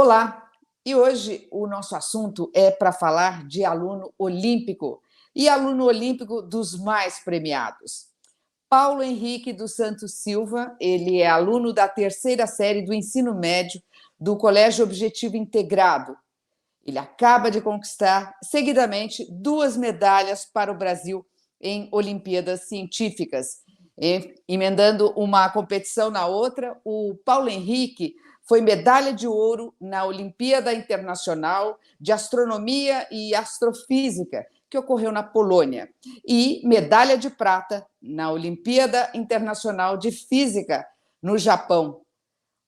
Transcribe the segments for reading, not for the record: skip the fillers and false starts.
Olá! E hoje o nosso assunto é para falar de aluno olímpico e aluno olímpico dos mais premiados. Paulo Henrique dos Santos Silva, ele é aluno da terceira série do ensino médio do Colégio Objetivo Integrado. Ele acaba de conquistar, seguidamente, 2 medalhas para o Brasil em Olimpíadas Científicas. Emendando uma competição na outra, o Paulo Henrique foi medalha de ouro na Olimpíada Internacional de Astronomia e Astrofísica, que ocorreu na Polônia, e medalha de prata na Olimpíada Internacional de Física, no Japão.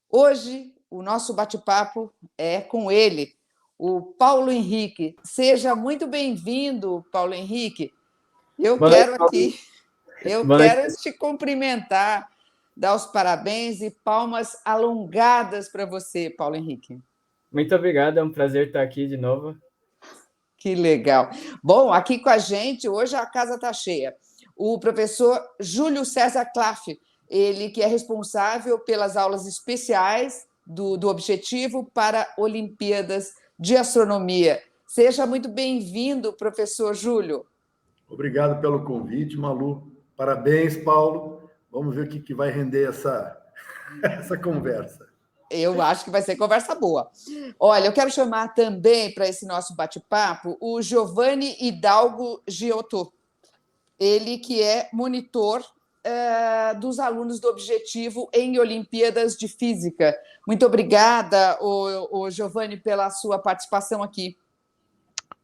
Hoje, o nosso bate-papo é com ele, o Paulo Henrique. Seja muito bem-vindo, Paulo Henrique. Eu Boa noite, quero Paulo. aqui, eu Boa noite. quero te cumprimentar, dar os parabéns e palmas alongadas para você, Paulo Henrique. Muito obrigado, é um prazer estar aqui de novo. Que legal. Bom, aqui com a gente, hoje a casa está cheia. O professor Júlio César Klaff, ele que é responsável pelas aulas especiais do Objetivo para Olimpíadas de Astronomia. Seja muito bem-vindo, professor Júlio. Obrigado pelo convite, Malu. Parabéns, Paulo. Vamos ver o que vai render essa conversa. Eu acho que vai ser conversa boa. Olha, eu quero chamar também para esse nosso bate-papo o Giovanni Hidalgo Giotto, ele que é monitor dos alunos do Objetivo em Olimpíadas de Física. Muito obrigada, o Giovanni, pela sua participação aqui.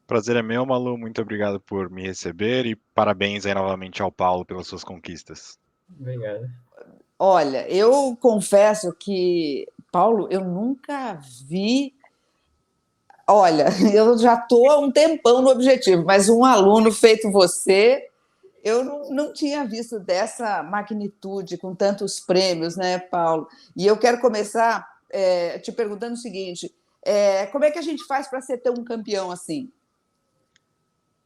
Prazer é meu, Malu. Muito obrigado por me receber e parabéns aí novamente ao Paulo pelas suas conquistas. Obrigado. Olha, eu confesso que, Paulo, eu nunca vi. Olha, eu já estou há um tempão no Objetivo, mas um aluno feito você, eu não tinha visto dessa magnitude, com tantos prêmios, né, Paulo? E eu quero começar te perguntando o seguinte: como é que a gente faz para ser tão campeão assim?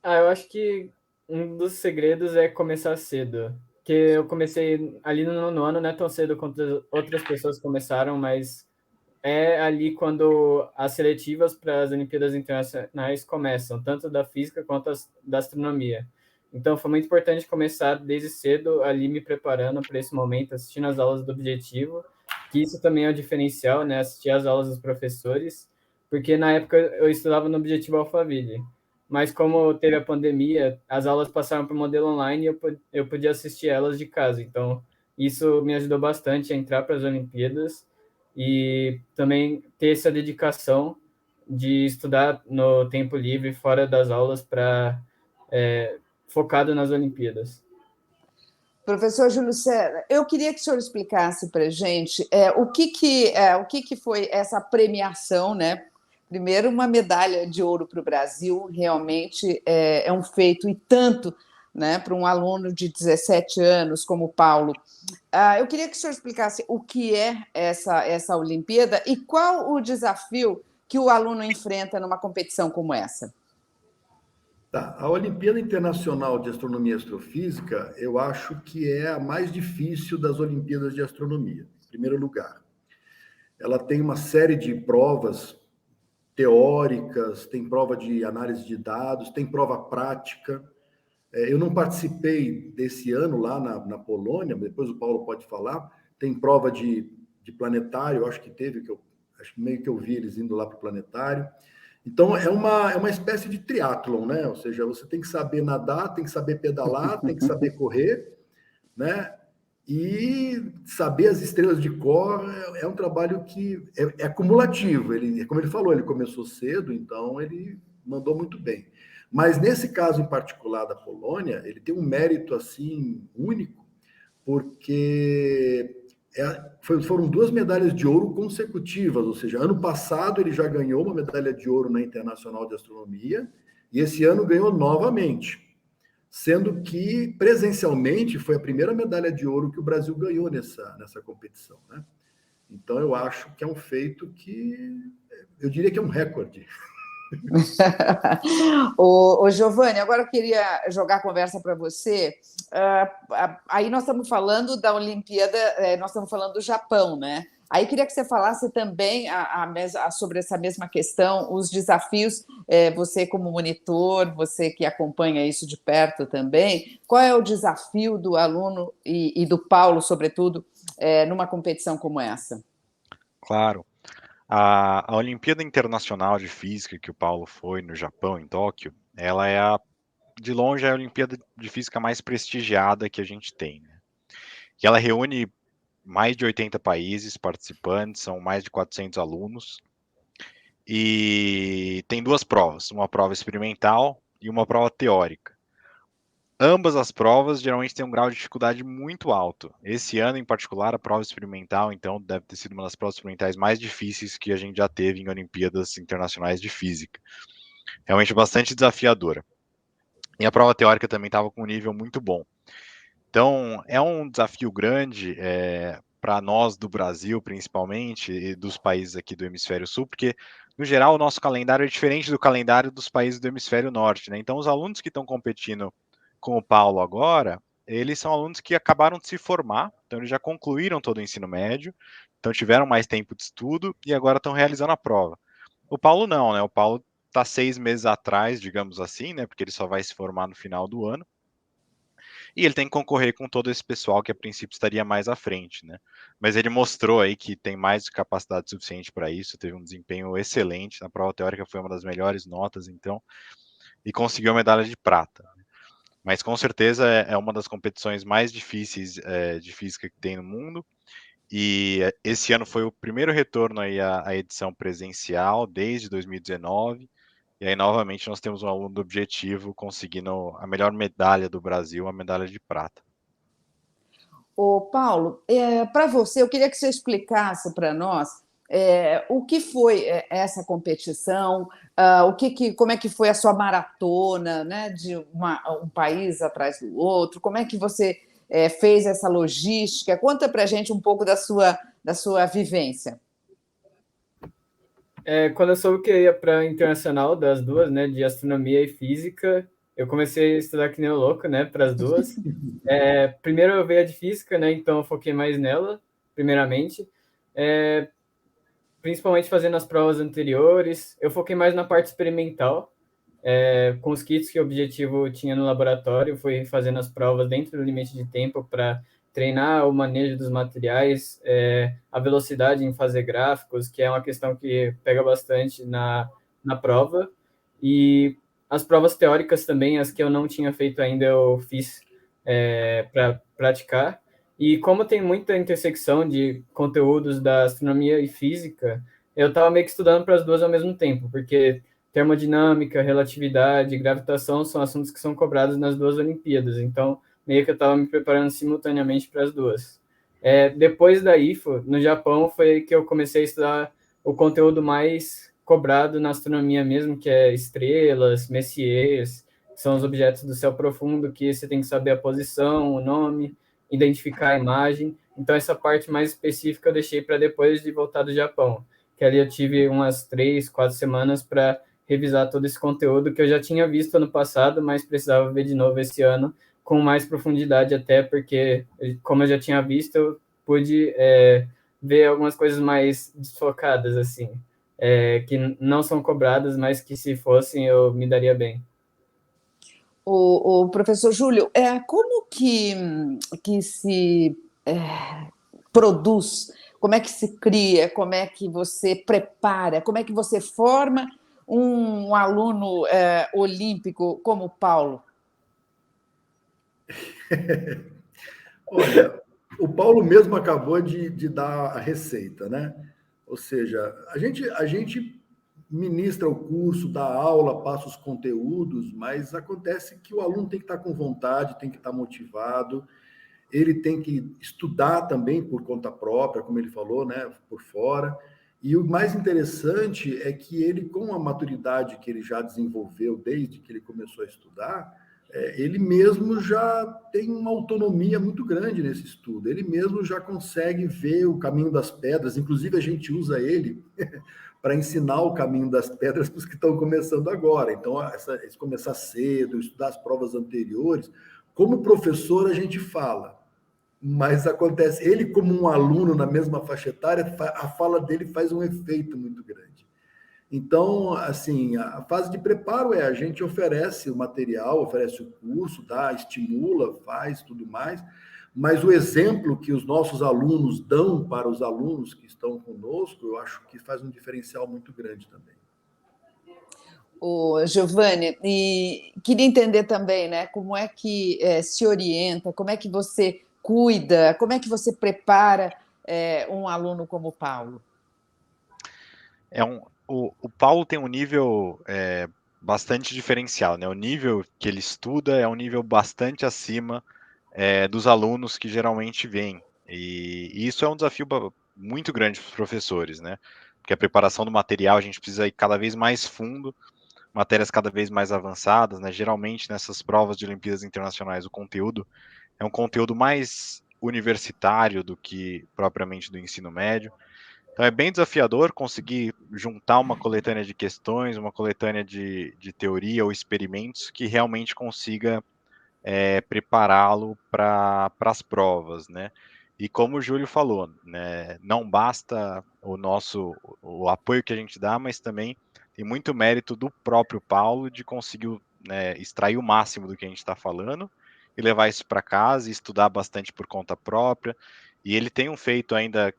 Eu acho que um dos segredos é começar cedo. Que eu comecei ali no 9º ano, não é tão cedo quanto outras pessoas começaram, mas é ali quando as seletivas para as Olimpíadas Internacionais começam, tanto da física quanto da astronomia. Então, foi muito importante começar desde cedo ali me preparando para esse momento, assistindo as aulas do Objetivo, que isso também é o diferencial, né? Assistir as aulas dos professores, porque na época eu estudava no Objetivo Alphaville, mas como teve a pandemia, as aulas passaram para o modelo online e eu podia assistir elas de casa. Então, isso me ajudou bastante a entrar para as Olimpíadas e também ter essa dedicação de estudar no tempo livre, fora das aulas, para focado nas Olimpíadas. Professor Júlio César, eu queria que o senhor explicasse para a gente o que foi essa premiação, né? Primeiro, uma medalha de ouro para o Brasil, realmente é um feito e tanto, né, para um aluno de 17 anos como o Paulo. Eu queria que o senhor explicasse o que é essa Olimpíada e qual o desafio que o aluno enfrenta numa competição como essa. Tá. A Olimpíada Internacional de Astronomia e Astrofísica, eu acho que é a mais difícil das Olimpíadas de Astronomia, em primeiro lugar. Ela tem uma série de provas teóricas, tem prova de análise de dados, tem prova prática. Eu não participei desse ano lá na Polônia, depois o Paulo pode falar. Tem prova de planetário, acho que teve, acho que meio que eu vi eles indo lá para o planetário. Então, é uma espécie de triatlon, né? Ou seja, você tem que saber nadar, tem que saber pedalar, tem que saber correr, né? E saber as estrelas de cor é um trabalho que é acumulativo. Como ele falou, ele começou cedo, então ele mandou muito bem. Mas nesse caso em particular da Polônia, ele tem um mérito assim único, porque foram 2 medalhas de ouro consecutivas, ou seja, ano passado ele já ganhou uma medalha de ouro na Internacional de Astronomia, e esse ano ganhou novamente, sendo que presencialmente foi a primeira medalha de ouro que o Brasil ganhou nessa competição, né? Então eu acho que é um feito que eu diria que é um recorde. O Giovanni, agora eu queria jogar a conversa para você. Aí nós estamos falando da Olimpíada, nós estamos falando do Japão, né? Aí queria que você falasse também sobre essa mesma questão, os desafios, você como monitor, você que acompanha isso de perto também, qual é o desafio do aluno e do Paulo, sobretudo, numa competição como essa? Claro. A Olimpíada Internacional de Física que o Paulo foi no Japão, em Tóquio, ela é de longe a Olimpíada de Física mais prestigiada que a gente tem, né? E ela reúne mais de 80 países participantes, são mais de 400 alunos, e tem duas provas, uma prova experimental e uma prova teórica. Ambas as provas geralmente têm um grau de dificuldade muito alto. Esse ano, em particular, a prova experimental, então, deve ter sido uma das provas experimentais mais difíceis que a gente já teve em Olimpíadas Internacionais de Física. Realmente bastante desafiadora. E a prova teórica também estava com um nível muito bom. Então, é um desafio grande para nós do Brasil, principalmente, e dos países aqui do Hemisfério Sul, porque, no geral, o nosso calendário é diferente do calendário dos países do Hemisfério Norte, né? Então, os alunos que estão competindo com o Paulo agora, eles são alunos que acabaram de se formar, então eles já concluíram todo o ensino médio, então tiveram mais tempo de estudo e agora estão realizando a prova. O Paulo não, né? O Paulo está 6 meses atrás, digamos assim, né? Porque ele só vai se formar no final do ano. E ele tem que concorrer com todo esse pessoal que a princípio estaria mais à frente, né? Mas ele mostrou aí que tem mais capacidade suficiente para isso, teve um desempenho excelente, na prova teórica foi uma das melhores notas, então, e conseguiu a medalha de prata. Mas com certeza é uma das competições mais difíceis de física que tem no mundo. E esse ano foi o primeiro retorno aí à edição presencial desde 2019. E aí, novamente, nós temos um aluno do Objetivo conseguindo a melhor medalha do Brasil, a medalha de prata. Ô, Paulo, para você, eu queria que você explicasse para nós o que foi essa competição, como é que foi a sua maratona, né, de um país atrás do outro, como é que você fez essa logística? Conta para a gente um pouco da sua vivência. Quando eu soube que eu ia para a internacional das duas, né, de astronomia e física, eu comecei a estudar que nem o louco, né, para as duas. Primeiro eu veio a de física, né, então eu foquei mais nela, primeiramente. Principalmente fazendo as provas anteriores. Eu foquei mais na parte experimental, com os kits que o Objetivo tinha no laboratório, fui fazendo as provas dentro do limite de tempo para treinar o manejo dos materiais, a velocidade em fazer gráficos, que é uma questão que pega bastante na prova, e as provas teóricas também, as que eu não tinha feito ainda, eu fiz para praticar. E como tem muita intersecção de conteúdos da astronomia e física, eu estava meio que estudando para as duas ao mesmo tempo, porque termodinâmica, relatividade, gravitação são assuntos que são cobrados nas duas Olimpíadas, então meio que eu estava me preparando simultaneamente para as duas. Depois da IFA, no Japão, foi que eu comecei a estudar o conteúdo mais cobrado na astronomia mesmo, que é estrelas, messiers, que são os objetos do céu profundo, que você tem que saber a posição, o nome, identificar a imagem. Então, essa parte mais específica eu deixei para depois de voltar do Japão, que ali eu tive umas 3, 4 semanas para revisar todo esse conteúdo que eu já tinha visto ano passado, mas precisava ver de novo esse ano, com mais profundidade até, porque, como eu já tinha visto, eu pude ver algumas coisas mais desfocadas, assim, que não são cobradas, mas que se fossem eu me daria bem. O professor Júlio, como que se produz, como é que se cria, como é que você prepara, como é que você forma um aluno olímpico como o Paulo? Olha, o Paulo mesmo acabou de dar a receita, né? Ou seja, a gente ministra o curso, dá aula, passa os conteúdos, mas acontece que o aluno tem que estar com vontade, tem que estar motivado, ele tem que estudar também por conta própria, como ele falou, né? Por fora. E o mais interessante é que ele, com a maturidade que ele já desenvolveu desde que ele começou a estudar, ele mesmo já tem uma autonomia muito grande nesse estudo. Ele mesmo já consegue ver o caminho das pedras. Inclusive, a gente usa ele para ensinar o caminho das pedras para os que estão começando agora. Então, esse começar cedo, estudar as provas anteriores. Como professor, a gente fala, mas acontece, ele como um aluno na mesma faixa etária, a fala dele faz um efeito muito grande. Então, assim, a fase de preparo a gente oferece o material, oferece o curso, dá, estimula, faz tudo mais, mas o exemplo que os nossos alunos dão para os alunos que estão conosco, eu acho que faz um diferencial muito grande também. O Giovanni, e queria entender também, né, como é que se orienta, como é que você cuida, como é que você prepara um aluno como o Paulo? O Paulo tem um nível bastante diferencial, né? O nível que ele estuda é um nível bastante acima dos alunos que geralmente vêm. E isso é um desafio muito grande para os professores, né? Porque a preparação do material a gente precisa ir cada vez mais fundo, matérias cada vez mais avançadas, né? Geralmente nessas provas de Olimpíadas Internacionais o conteúdo é um conteúdo mais universitário do que propriamente do ensino médio. Então é bem desafiador conseguir juntar uma coletânea de questões, uma coletânea de teoria ou experimentos que realmente consiga prepará-lo para as provas, né? E como o Júlio falou, né, não basta o apoio que a gente dá, mas também tem muito mérito do próprio Paulo de conseguir, né, extrair o máximo do que a gente está falando e levar isso para casa e estudar bastante por conta própria. E ele tem um feito ainda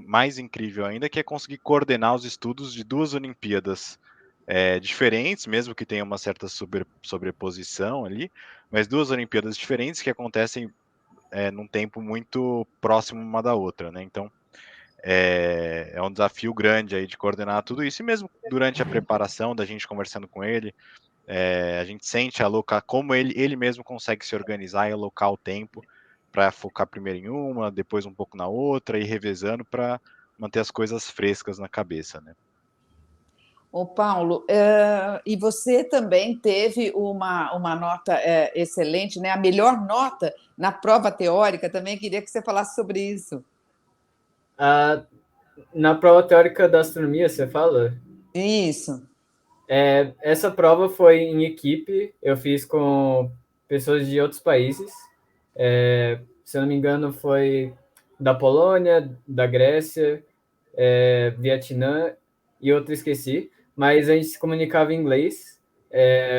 mais incrível ainda, que é conseguir coordenar os estudos de duas Olimpíadas diferentes, mesmo que tenha uma certa sobreposição ali, mas duas Olimpíadas diferentes que acontecem num tempo muito próximo uma da outra, né? Então é um desafio grande aí de coordenar tudo isso, e mesmo durante a preparação da gente conversando com ele, a gente sente como ele mesmo consegue se organizar e alocar o tempo para focar primeiro em uma, depois um pouco na outra, e revezando para manter as coisas frescas na cabeça, né? Ô, Paulo, e você também teve uma nota excelente, né? A melhor nota na prova teórica, também queria que você falasse sobre isso. Na prova teórica da astronomia, você fala? Isso. Essa prova foi em equipe, eu fiz com pessoas de outros países. Se eu não me engano, foi da Polônia, da Grécia, Vietnã e outro esqueci, mas a gente se comunicava em inglês.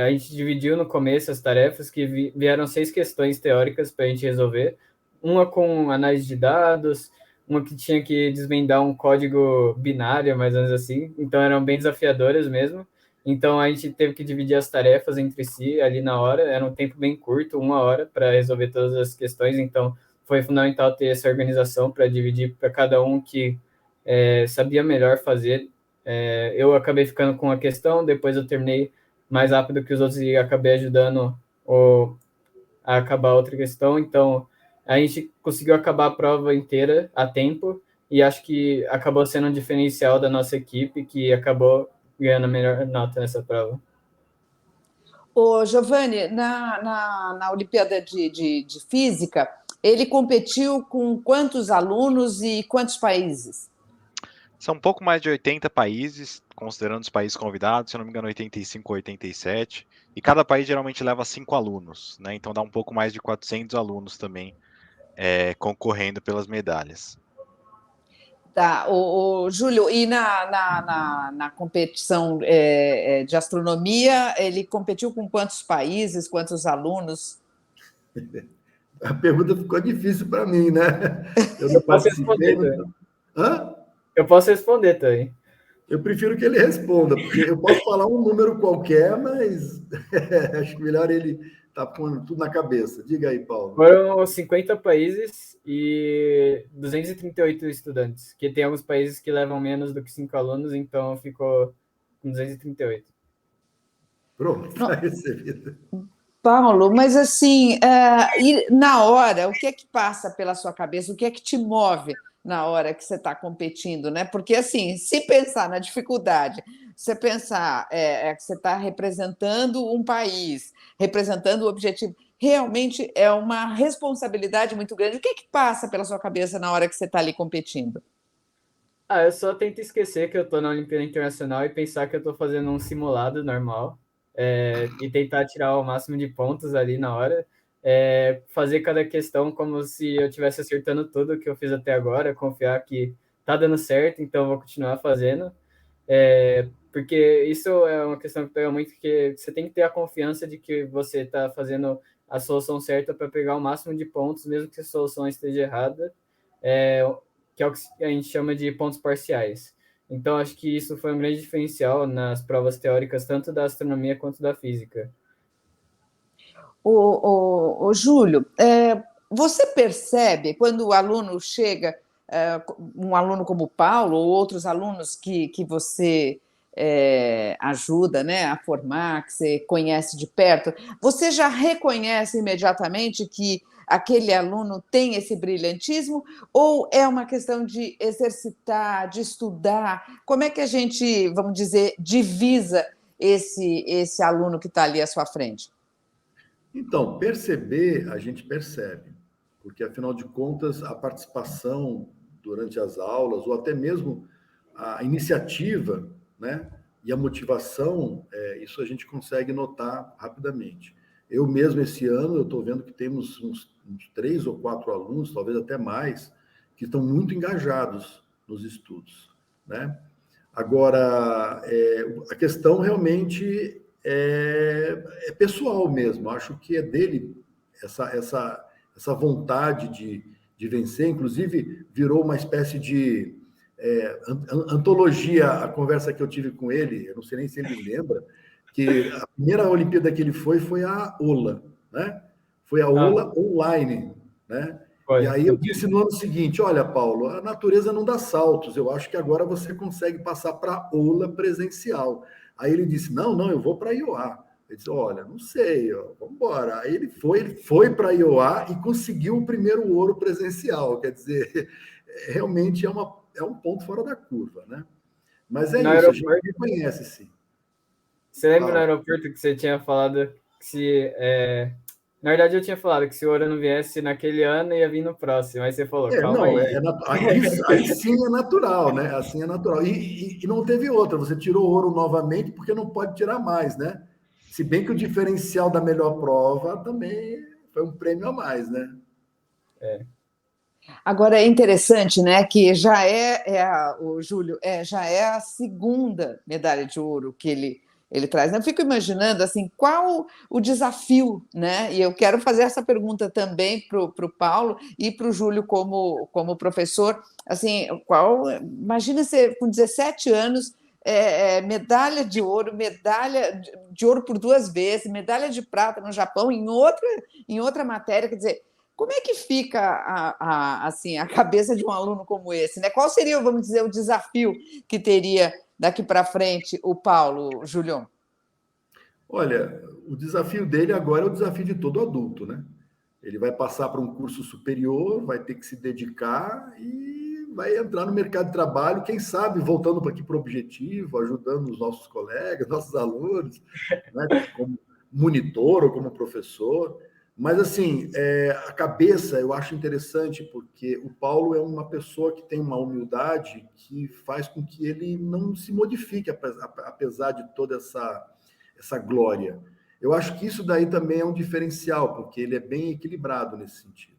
A gente dividiu no começo as tarefas, que vieram 6 questões teóricas para a gente resolver, uma com análise de dados, uma que tinha que desvendar um código binário, mais ou menos assim, então eram bem desafiadoras mesmo. Então a gente teve que dividir as tarefas entre si ali na hora, era um tempo bem curto, 1 hora, para resolver todas as questões, então foi fundamental ter essa organização para dividir para cada um que sabia melhor fazer. Eu acabei ficando com a questão, depois eu terminei mais rápido que os outros e acabei ajudando a acabar outra questão. Então, a gente conseguiu acabar a prova inteira a tempo e acho que acabou sendo um diferencial da nossa equipe, que acabou ganhando a melhor nota nessa prova. Ô, Giovanni, na Olimpíada de Física, ele competiu com quantos alunos e quantos países? São um pouco mais de 80 países, considerando os países convidados, se eu não me engano, 85 ou 87, e cada país geralmente leva 5 alunos, né? Então dá um pouco mais de 400 alunos também concorrendo pelas medalhas. Tá, o Júlio, e na competição de astronomia, ele competiu com quantos países, quantos alunos? A pergunta ficou difícil para mim, né? Eu não Eu posso participei. responder também. Hã? Eu posso responder também. Eu prefiro que ele responda, porque eu posso falar um número qualquer, mas acho melhor ele estar pondo tudo na cabeça. Diga aí, Paulo. Foram 50 países e 238 estudantes, que tem alguns países que levam menos do que 5 alunos, então ficou com 238. Pronto, está recebido. Paulo, mas assim, e na hora, o que é que passa pela sua cabeça? O que é que te move na hora que você está competindo, né? Porque assim, se pensar na dificuldade, você pensar que você está representando um país, representando o objetivo, realmente é uma responsabilidade muito grande. O que é que passa pela sua cabeça na hora que você está ali competindo? Eu só tento esquecer que eu tô na Olimpíada Internacional e pensar que eu tô fazendo um simulado normal, e tentar tirar o máximo de pontos ali na hora. fazer cada questão como se eu estivesse acertando tudo que eu fiz até agora, confiar que tá dando certo, então eu vou continuar fazendo. Porque isso é uma questão que pega muito, que você tem que ter a confiança de que você está fazendo a solução certa para pegar o máximo de pontos, mesmo que a solução esteja errada, que é o que a gente chama de pontos parciais. Então, acho que isso foi um grande diferencial nas provas teóricas, tanto da astronomia quanto da física. O Júlio, você percebe quando o aluno chega, um aluno como o Paulo, ou outros alunos que você ajuda, né, a formar, que você conhece de perto, você já reconhece imediatamente que aquele aluno tem esse brilhantismo, ou é uma questão de exercitar, de estudar? Como é que a gente, vamos dizer, divisa esse aluno que está ali à sua frente? Então, perceber, a gente percebe, porque afinal de contas, a participação durante as aulas, ou até mesmo a iniciativa, né, e a motivação, isso a gente consegue notar rapidamente. Eu mesmo, esse ano, eu estou vendo que temos uns 3 ou 4 alunos, talvez até mais, que estão muito engajados nos estudos, né? Agora, a questão realmente é pessoal mesmo. Acho que é dele essa vontade de vencer. Inclusive, virou uma espécie de antologia a conversa que eu tive com ele. Eu não sei nem se ele lembra, que a primeira Olimpíada que ele foi a OLA, né? Foi a OLA online, né? E aí eu disse no ano seguinte, olha, Paulo, a natureza não dá saltos, eu acho que agora você consegue passar para a OLA presencial. Aí ele disse, não, eu vou para a IOA. Eu disse, olha, não sei, vamos embora. Aí ele foi para a IOA e conseguiu o primeiro ouro presencial, quer dizer, realmente é um ponto fora da curva, né? Mas é isso, a gente reconhece, sim. Você lembra no aeroporto que você tinha falado que se... Na verdade, eu tinha falado que se o ouro não viesse naquele ano, ia vir no próximo. Aí você falou, calma aí. Aí sim é natural, né? Assim é natural. E não teve outra. Você tirou ouro novamente porque não pode tirar mais, né? Se bem que o diferencial da melhor prova também foi um prêmio a mais, né? Agora é interessante, né, que já o Júlio, já é a segunda medalha de ouro que ele traz. Eu fico imaginando assim, qual o desafio, né? E eu quero fazer essa pergunta também para o Paulo e para o Júlio como professor. Assim, imagina você com 17 anos, medalha de ouro por 2 vezes, medalha de prata no Japão em outra matéria, quer dizer. Como é que fica assim, a cabeça de um aluno como esse, né? Qual seria, vamos dizer, o desafio que teria daqui para frente o Paulo, Julião? Olha, o desafio dele agora é o desafio de todo adulto, né? Ele vai passar para um curso superior, vai ter que se dedicar e vai entrar no mercado de trabalho, quem sabe voltando aqui para o objetivo, ajudando os nossos colegas, nossos alunos, né? Como monitor ou como professor. Mas, assim, a cabeça eu acho interessante, porque o Paulo é uma pessoa que tem uma humildade que faz com que ele não se modifique, apesar de toda essa glória. Eu acho que isso daí também é um diferencial, porque ele é bem equilibrado nesse sentido.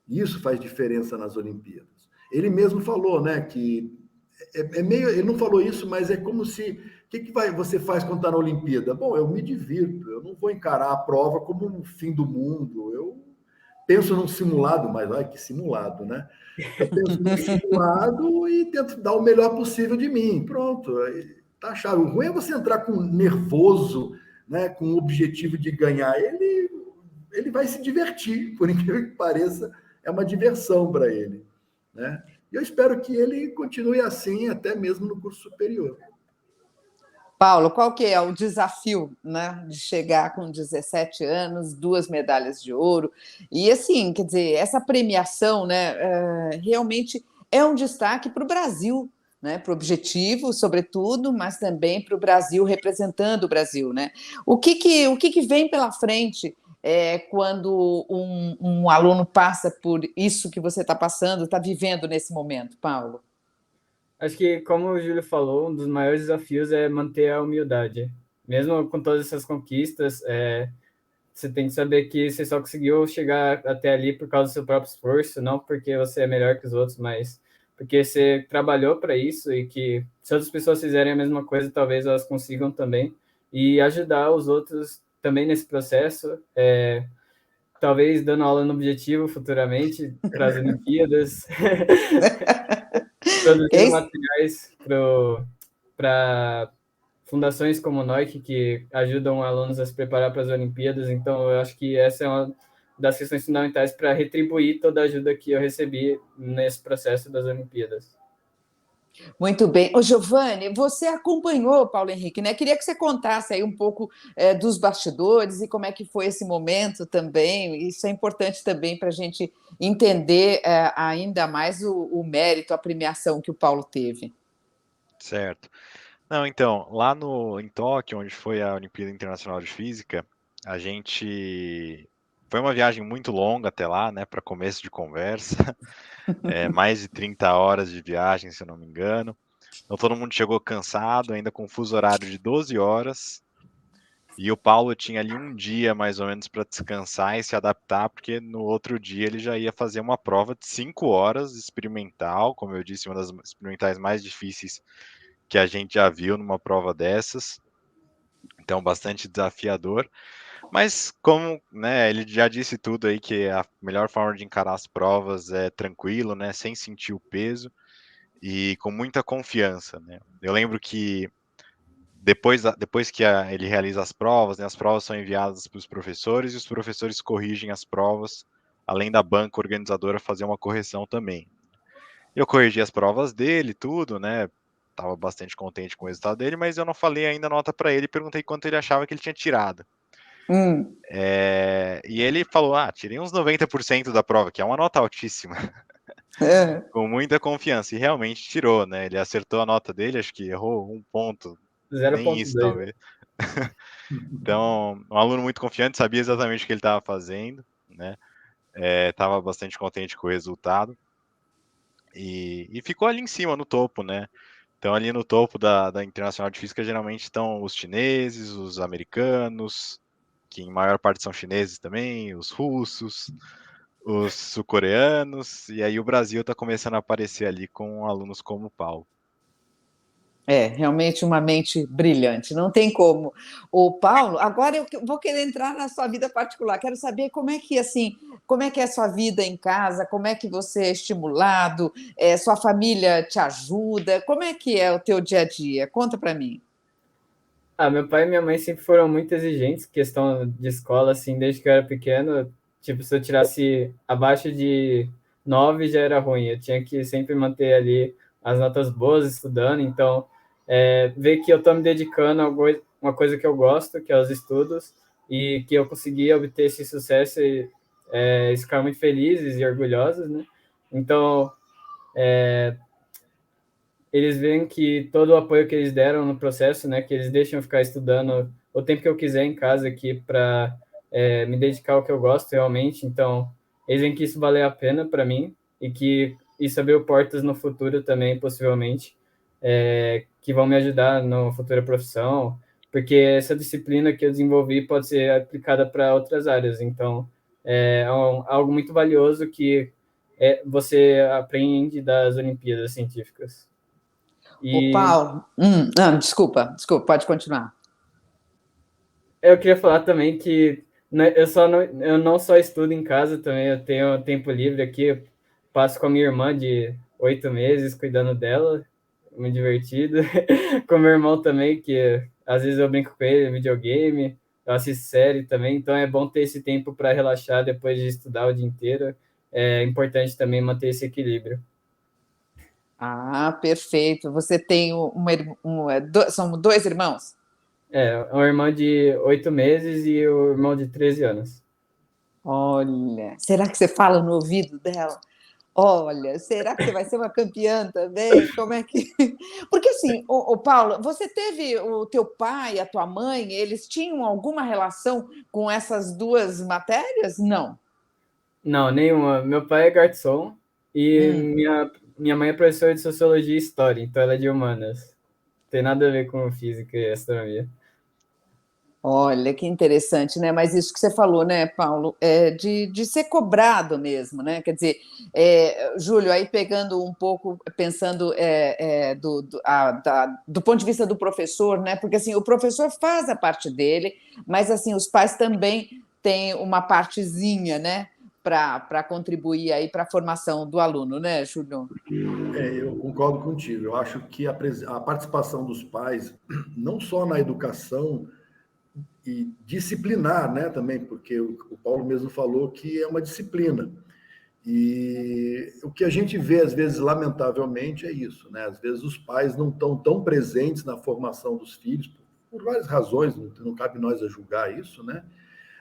E isso faz diferença nas Olimpíadas. Ele mesmo falou, né, que meio, ele não falou isso, mas é como se, o que você faz quando está na Olimpíada? Bom, eu me divirto, eu não vou encarar a prova como um fim do mundo, eu penso num simulado, mas olha que simulado, né? Eu penso num simulado e tento dar o melhor possível de mim, pronto, tá chave. O ruim é você entrar com nervoso, né, com o objetivo de ganhar, ele vai se divertir, por incrível que pareça, é uma diversão para ele, né? E eu espero que ele continue assim até mesmo no curso superior. Paulo, qual que é o desafio, né, de chegar com 17 anos, 2 medalhas de ouro? E assim, quer dizer, essa premiação, né, realmente é um destaque para o Brasil, né, para o objetivo, sobretudo, mas também para o Brasil, representando o Brasil, né? O que vem pela frente quando um aluno passa por isso que você está passando, está vivendo nesse momento, Paulo? Acho que, como o Júlio falou, um dos maiores desafios é manter a humildade. Mesmo com todas essas conquistas, você tem que saber que você só conseguiu chegar até ali por causa do seu próprio esforço, não porque você é melhor que os outros, mas porque você trabalhou para isso e que se outras pessoas fizerem a mesma coisa, talvez elas consigam também. E ajudar os outros também nesse processo, talvez dando aula no Objetivo futuramente para as Olimpíadas, produzindo Esse, materiais para fundações como o NOIC, que ajudam alunos a se preparar para as Olimpíadas. Então, eu acho que essa é uma das questões fundamentais para retribuir toda a ajuda que eu recebi nesse processo das Olimpíadas. Muito bem. Ô, Giovanni, você acompanhou o Paulo Henrique, né? Queria que você contasse aí um pouco dos bastidores e como é que foi esse momento também. Isso é importante também para a gente entender ainda mais o mérito, a premiação que o Paulo teve. Certo. Não, então, lá em Tóquio, onde foi a Olimpíada Internacional de Física, a gente. Foi uma viagem muito longa até lá, né, para começo de conversa. Mais de 30 horas de viagem, se eu não me engano. Então todo mundo chegou cansado, ainda com fuso horário de 12 horas. E o Paulo tinha ali um dia mais ou menos para descansar e se adaptar, porque no outro dia ele já ia fazer uma prova de 5 horas experimental, como eu disse, uma das experimentais mais difíceis que a gente já viu numa prova dessas. Então, bastante desafiador. Mas como, né, ele já disse tudo aí que a melhor forma de encarar as provas é tranquilo, né, sem sentir o peso e com muita confiança, né? Eu lembro que depois que ele realiza as provas, né, as provas são enviadas para os professores e os professores corrigem as provas, além da banca organizadora fazer uma correção também. Eu corrigi as provas dele, tudo, né? Tava bastante contente com o resultado dele, mas eu não falei ainda a nota para ele, perguntei quanto ele achava que ele tinha tirado. Hum. E ele falou: tirei uns 90% da prova, que é uma nota altíssima, É. com muita confiança, e realmente tirou, né? Ele acertou a nota dele, acho que errou um ponto, nem isso 0,2. talvez. Então, um aluno muito confiante, sabia exatamente o que ele estava fazendo, né? Estava bastante contente com o resultado. E ficou ali em cima, no topo, né? Então, ali no topo da Internacional de Física, geralmente estão os chineses, os americanos, que em maior parte são chineses também, os russos, os sul-coreanos, e aí o Brasil está começando a aparecer ali com alunos como o Paulo. É, realmente uma mente brilhante, não tem como. O Paulo, agora eu vou querer entrar na sua vida particular. Quero saber como é que assim, como é que é a sua vida em casa, como é que você é estimulado, sua família te ajuda, como é que é o teu dia a dia? Conta para mim. Meu pai e minha mãe sempre foram muito exigentes, questão de escola, assim, desde que eu era pequeno. Tipo, se eu tirasse abaixo de 9 já era ruim. Eu tinha que sempre manter ali as notas boas estudando. Então, ver que eu estou me dedicando a uma coisa que eu gosto, que é os estudos, e que eu consegui obter esse sucesso e eles ficaram muito felizes e orgulhosos, né? Então, eles veem que todo o apoio que eles deram no processo, né, que eles deixam eu ficar estudando o tempo que eu quiser em casa aqui para me dedicar ao que eu gosto realmente. Então, eles veem que isso valeu a pena para mim e que isso abriu portas no futuro também, possivelmente, que vão me ajudar na futura profissão, porque essa disciplina que eu desenvolvi pode ser aplicada para outras áreas. Então, algo muito valioso que você aprende das Olimpíadas Científicas. O E Paulo, não, desculpa, pode continuar. eu queria falar também que né, eu não só estudo em casa também, eu tenho tempo livre aqui, eu passo com a minha irmã de 8 meses cuidando dela, muito divertido. Com meu irmão também, que às vezes eu brinco com ele, videogame, eu assisto série também, então é bom ter esse tempo para relaxar depois de estudar o dia inteiro. É importante também manter esse equilíbrio. Ah, perfeito. Você tem são dois irmãos? Uma irmã de 8 meses e o irmão de 13 anos. Olha, será que você fala no ouvido dela? Olha, será que você vai ser uma campeã também? Como é que. Porque assim, o Paulo, você teve o teu pai e a tua mãe, eles tinham alguma relação com essas duas matérias? Não. Não, nenhuma. Meu pai é garçom e Hum. minha mãe é professora de Sociologia e História, então ela é de humanas. Não tem nada a ver com física e astronomia. Olha, que interessante, né? Mas isso que você falou, né, Paulo, é de ser cobrado mesmo, né? Quer dizer, Júlio, aí pegando um pouco, pensando do ponto de vista do professor, né? Porque assim, o professor faz a parte dele, mas assim, os pais também têm uma partezinha, né? Para contribuir aí para a formação do aluno, né, Júlio? Eu concordo contigo. Eu acho que a participação dos pais, não só na educação e disciplinar, né, também, porque o Paulo mesmo falou que é uma disciplina. E o que a gente vê, às vezes, lamentavelmente, é isso, né? Às vezes os pais não estão tão presentes na formação dos filhos, por várias razões, não cabe nós a julgar isso, né?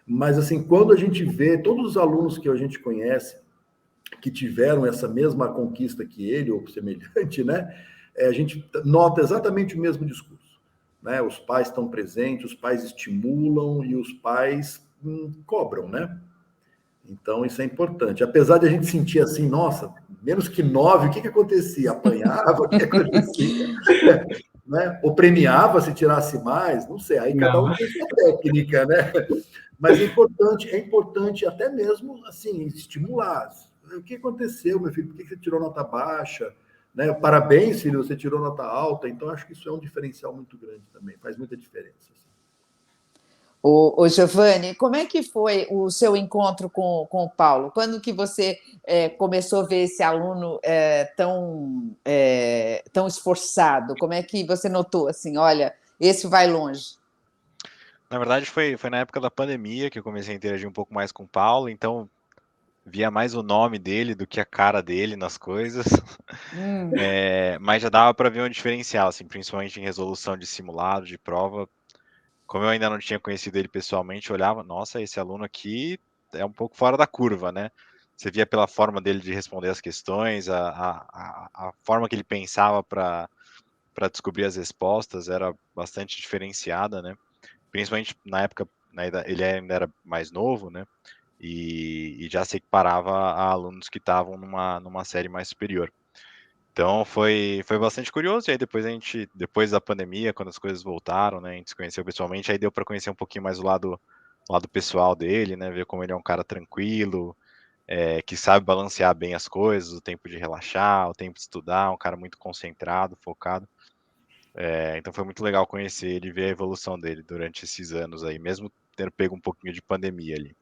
Mas, assim, quando a gente vê todos os alunos que a gente conhece, que tiveram essa mesma conquista que ele, ou semelhante, né? A gente nota exatamente o mesmo discurso, né? Os pais estão presentes, os pais estimulam e os pais cobram, né? Então, isso é importante. Apesar de a gente sentir assim, nossa, menos que 9, o que acontecia? Apanhava, o que acontecia? Né? Ou premiava se tirasse mais, não sei. Aí cada um tem sua técnica, né? Mas é importante até mesmo assim estimular. O que aconteceu, meu filho? Por que você tirou nota baixa? Né? Parabéns, filho, você tirou nota alta. Então, acho que isso é um diferencial muito grande também, faz muita diferença. Ô, Giovanni, como é que foi o seu encontro com o Paulo? Quando que você começou a ver esse aluno tão esforçado? Como é que você notou assim, olha, esse vai longe? Na verdade, foi na época da pandemia que eu comecei a interagir um pouco mais com o Paulo, então via mais o nome dele do que a cara dele nas coisas. Mas já dava para ver um diferencial, assim, principalmente em resolução de simulado, de prova. Como eu ainda não tinha conhecido ele pessoalmente, eu olhava, nossa, esse aluno aqui é um pouco fora da curva, né? Você via pela forma dele de responder as questões, a forma que ele pensava para descobrir as respostas era bastante diferenciada, né? Principalmente na época, ele ainda era mais novo, né? E já se equiparava a alunos que estavam numa série mais superior. Então foi bastante curioso, e aí depois da pandemia, quando as coisas voltaram, né, a gente se conheceu pessoalmente, aí deu para conhecer um pouquinho mais o lado pessoal dele, né, ver como ele é um cara tranquilo, que sabe balancear bem as coisas, o tempo de relaxar, o tempo de estudar, um cara muito concentrado, focado. Então foi muito legal conhecer ele e ver a evolução dele durante esses anos aí, mesmo tendo pego um pouquinho de pandemia ali.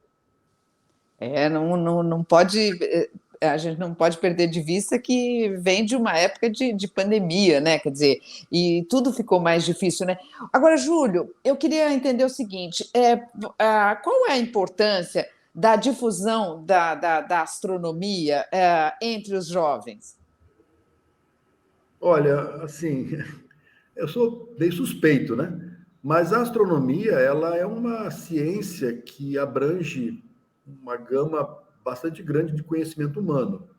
Não pode, a gente não pode perder de vista que vem de uma época de pandemia, né? Quer dizer, e tudo ficou mais difícil, né? Agora, Júlio, eu queria entender o seguinte: qual é a importância da difusão da astronomia entre os jovens? Olha, assim, eu sou bem suspeito, né? Mas a astronomia, ela é uma ciência que abrange uma gama bastante grande de conhecimento humano.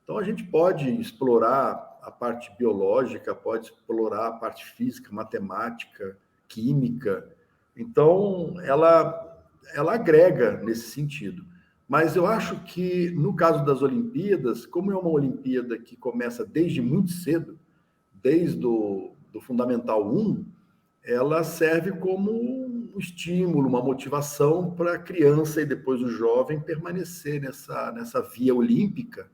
Então, a gente pode explorar a parte biológica, pode explorar a parte física, matemática, química. Então, ela agrega nesse sentido. Mas eu acho que, no caso das Olimpíadas, como é uma Olimpíada que começa desde muito cedo, desde do Fundamental 1, ela serve como um estímulo, uma motivação para a criança e depois o jovem permanecer nessa via olímpica.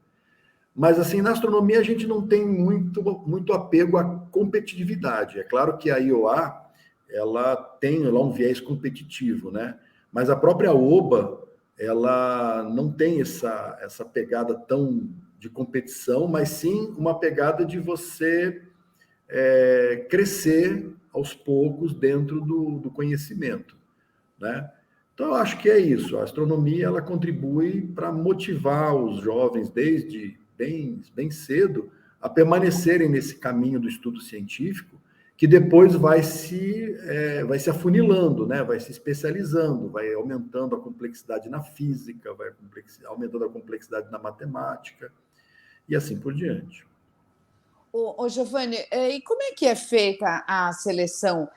Mas, assim, na astronomia a gente não tem muito apego à competitividade. É claro que a IOA, ela tem lá um viés competitivo, né? Mas a própria OBA, ela não tem essa pegada tão de competição, mas sim uma pegada de você crescer aos poucos dentro do conhecimento, né? Então, eu acho que é isso. A astronomia ela contribui para motivar os jovens desde bem cedo a permanecerem nesse caminho do estudo científico, que depois vai se afunilando, né? Vai se especializando, vai aumentando a complexidade na física, vai aumentando a complexidade na matemática e assim por diante. Ô, Giovanni, e como é que é feita a seleção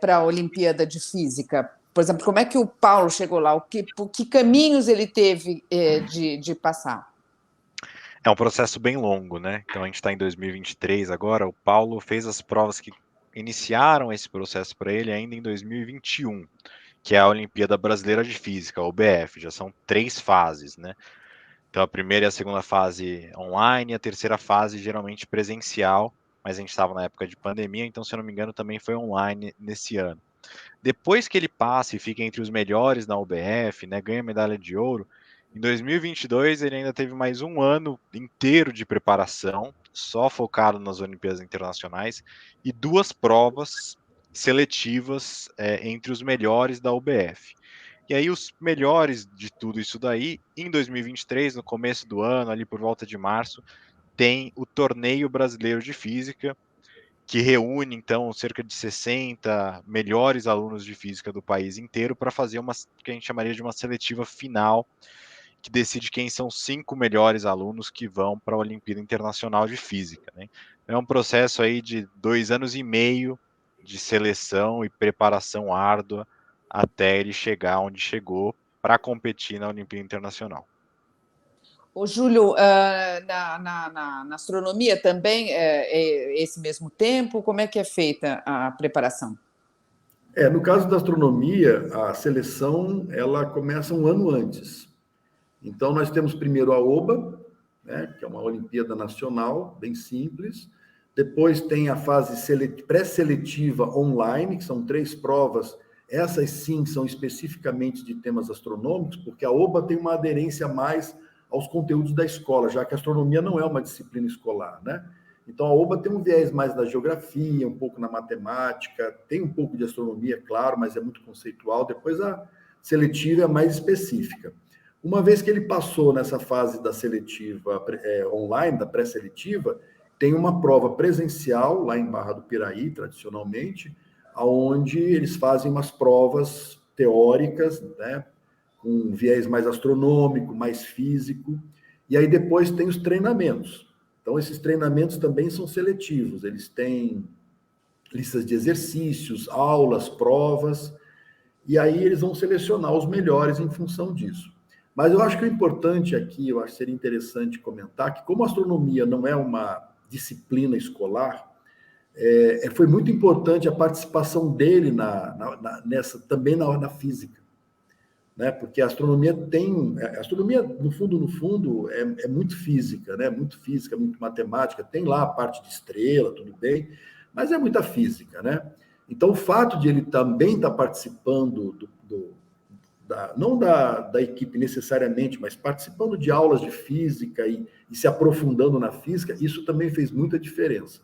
para a Olimpíada de Física? Por exemplo, como é que o Paulo chegou lá? Por que caminhos ele teve de passar? É um processo bem longo, né? Então a gente está em 2023 agora. O Paulo fez as provas que iniciaram esse processo para ele ainda em 2021, que é a Olimpíada Brasileira de Física, a OBF. Já são 3 fases, né? Então, a primeira e a segunda fase online, a terceira fase geralmente presencial, mas a gente estava na época de pandemia, então, se eu não me engano, também foi online nesse ano. Depois que ele passa e fica entre os melhores na UBF, né, ganha medalha de ouro, em 2022 ele ainda teve mais um ano inteiro de preparação, só focado nas Olimpíadas Internacionais, e 2 provas seletivas entre os melhores da UBF. E aí os melhores de tudo isso daí, em 2023, no começo do ano, ali por volta de março, tem o Torneio Brasileiro de Física, que reúne, então, cerca de 60 melhores alunos de física do país inteiro para fazer uma que a gente chamaria de uma seletiva final, que decide quem são os 5 melhores alunos que vão para a Olimpíada Internacional de Física, né? É um processo aí de 2 anos e meio de seleção e preparação árdua até ele chegar onde chegou para competir na Olimpíada Internacional. Ô, Júlio, na astronomia também é esse mesmo tempo? Como é que é feita a preparação? No caso da astronomia, a seleção ela começa um ano antes. Então, nós temos primeiro a OBA, né, que é uma Olimpíada Nacional, bem simples. Depois tem a fase pré-seletiva online, que são 3 provas. Essas, sim, são especificamente de temas astronômicos, porque a OBA tem uma aderência mais aos conteúdos da escola, já que a astronomia não é uma disciplina escolar, né? Então, a OBA tem um viés mais na geografia, um pouco na matemática, tem um pouco de astronomia, claro, mas é muito conceitual. Depois, a seletiva é mais específica. Uma vez que ele passou nessa fase da seletiva online, da pré-seletiva, tem uma prova presencial lá em Barra do Piraí, tradicionalmente, onde eles fazem umas provas teóricas, né, com viés mais astronômico, mais físico, e aí depois tem os treinamentos. Então, esses treinamentos também são seletivos, eles têm listas de exercícios, aulas, provas, e aí eles vão selecionar os melhores em função disso. Mas eu acho que o importante aqui, eu acho que seria interessante comentar que, como a astronomia não é uma disciplina escolar, foi muito importante a participação dele também na física, né? Porque a astronomia no fundo, é muito física, né? Muito física, muito matemática, tem lá a parte de estrela, tudo bem, mas é muita física, né? Então, o fato de ele também estar participando não da equipe necessariamente, mas participando de aulas de física e se aprofundando na física, isso também fez muita diferença.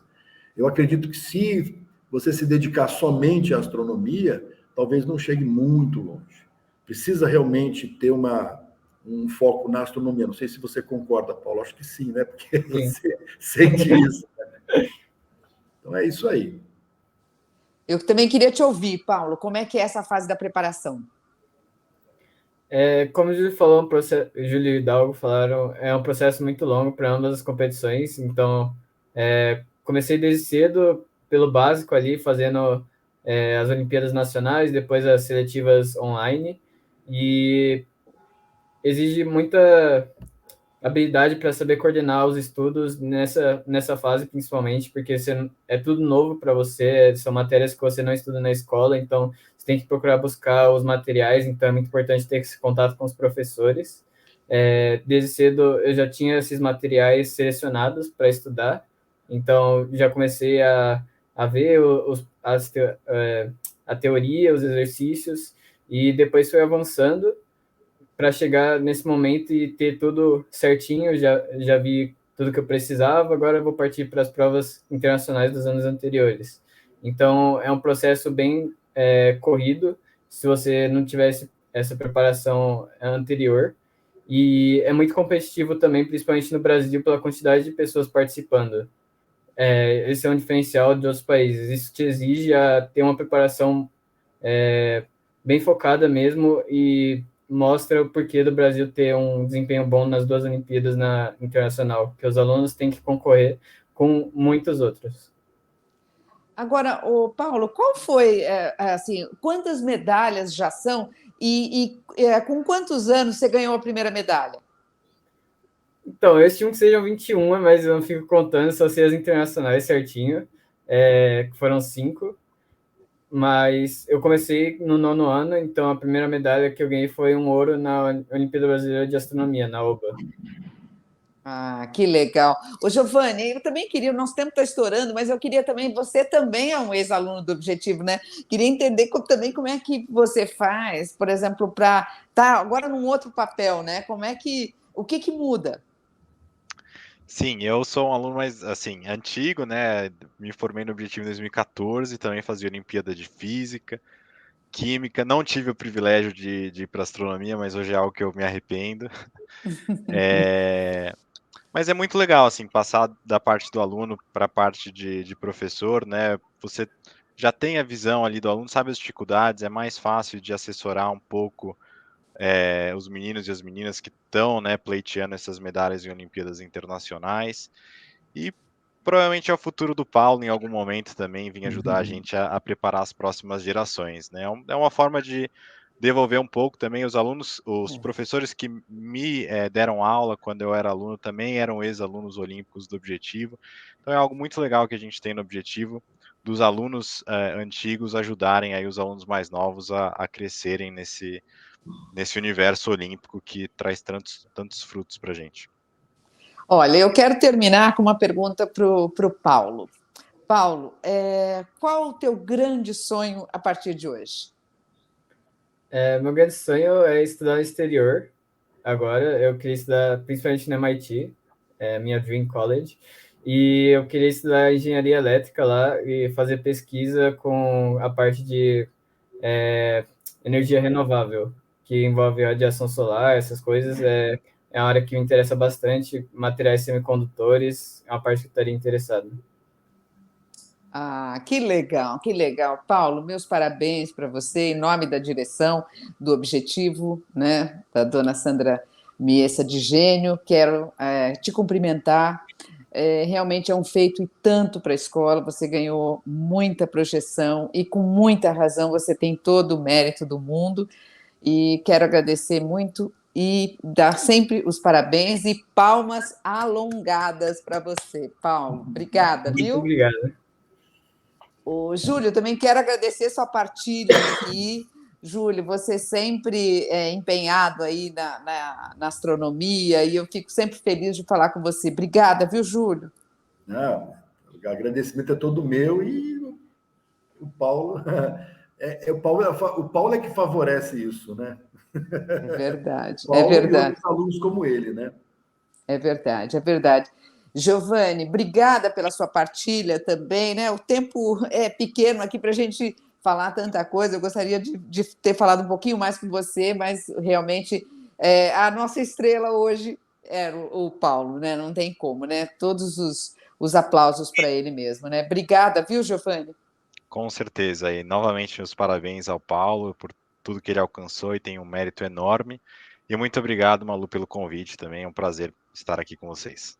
Eu acredito que se você se dedicar somente à astronomia, talvez não chegue muito longe. Precisa realmente ter um foco na astronomia. Não sei se você concorda, Paulo, acho que sim, né? Porque você sente isso. Né? Então é isso aí. Eu também queria te ouvir, Paulo, como é que é essa fase da preparação? Como o Júlio falou, Júlio e Hidalgo falaram, é um processo muito longo para ambas as competições, então comecei desde cedo pelo básico ali, fazendo as Olimpíadas Nacionais, depois as seletivas online, e exige muita habilidade para saber coordenar os estudos nessa fase, principalmente, porque é tudo novo para você, são matérias que você não estuda na escola, então você tem que procurar buscar os materiais, então é muito importante ter esse contato com os professores. Desde cedo eu já tinha esses materiais selecionados para estudar, então já comecei a ver a teoria, os exercícios, e depois foi avançando para chegar nesse momento e ter tudo certinho. Já vi tudo que eu precisava, agora eu vou partir para as provas internacionais dos anos anteriores. Então, é um processo bem corrido, se você não tivesse essa preparação anterior, e é muito competitivo também, principalmente no Brasil, pela quantidade de pessoas participando. Esse é um diferencial de outros países. Isso te exige a ter uma preparação bem focada mesmo, e mostra o porquê do Brasil ter um desempenho bom nas 2 Olimpíadas na internacional, que os alunos têm que concorrer com muitos outros. Agora, Paulo, qual foi, assim, quantas medalhas já são e com quantos anos você ganhou a primeira medalha? Então, eu estimo que sejam 21, mas eu não fico contando, só sei as internacionais certinho. que foram 5, mas eu comecei no 9º ano, então a primeira medalha que eu ganhei foi um ouro na Olimpíada Brasileira de Astronomia, na OBA. Ah, que legal. Ô, Giovanni, eu também queria, o nosso tempo está estourando, mas eu queria também, você também é um ex-aluno do Objetivo, né? Queria entender também como é que você faz, por exemplo, para estar agora num outro papel, né? O que que muda? Sim, eu sou um aluno mais, assim, antigo, né? Me formei no Objetivo em 2014, também fazia Olimpíada de Física, Química. Não tive o privilégio de ir para astronomia, mas hoje é algo que eu me arrependo. Mas é muito legal, assim, passar da parte do aluno para a parte de professor, né? Você já tem a visão ali do aluno, sabe as dificuldades, é mais fácil de assessorar um pouco os meninos e as meninas que estão, né, pleiteando essas medalhas em Olimpíadas internacionais. E provavelmente é o futuro do Paulo em algum momento também vir ajudar a gente a preparar as próximas gerações, né? É uma forma de devolver um pouco também os alunos, os professores que me deram aula quando eu era aluno também eram ex-alunos olímpicos do Objetivo. Então é algo muito legal que a gente tem no Objetivo, dos alunos antigos ajudarem aí os alunos mais novos a crescerem nesse universo olímpico que traz tantos frutos para a gente. Olha, eu quero terminar com uma pergunta para o Paulo. Paulo, qual o teu grande sonho a partir de hoje? Meu grande sonho é estudar no exterior. Agora, eu queria estudar principalmente na MIT, minha Dream College, e eu queria estudar engenharia elétrica lá e fazer pesquisa com a parte de energia renovável, que envolve radiação solar, essas coisas. É uma área que me interessa bastante, materiais semicondutores, é uma parte que eu estaria interessado. Ah, que legal, que legal. Paulo, meus parabéns para você, em nome da direção do Objetivo, né, da dona Sandra Miessa de Gênio. Quero te cumprimentar. Realmente é um feito e tanto para a escola. Você ganhou muita projeção e, com muita razão, você tem todo o mérito do mundo. E quero agradecer muito e dar sempre os parabéns e palmas alongadas para você, Paulo. Obrigada, Muito viu? obrigado. Ô, Júlio, também quero agradecer sua partilha aqui. Júlio, você sempre é empenhado aí na astronomia e eu fico sempre feliz de falar com você. Obrigada, viu, Júlio? Não, o agradecimento é todo meu e o Paulo o Paulo é que favorece isso, né? É verdade, é Paulo e verdade, outros alunos como ele, né? é verdade, é verdade. Giovanni, obrigada pela sua partilha também, né? O tempo é pequeno aqui para a gente falar tanta coisa. Eu gostaria de ter falado um pouquinho mais com você, mas realmente a nossa estrela hoje era o Paulo, né? Não tem como, né? Todos os aplausos para ele mesmo, né? Obrigada, viu, Giovanni? Com certeza. E novamente meus parabéns ao Paulo por tudo que ele alcançou e tem um mérito enorme. E muito obrigado, Malu, pelo convite também. É um prazer estar aqui com vocês.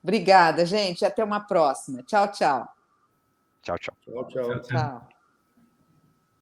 Obrigada, gente. Até uma próxima. Tchau, tchau. Tchau, tchau. Tchau, tchau. Tchau.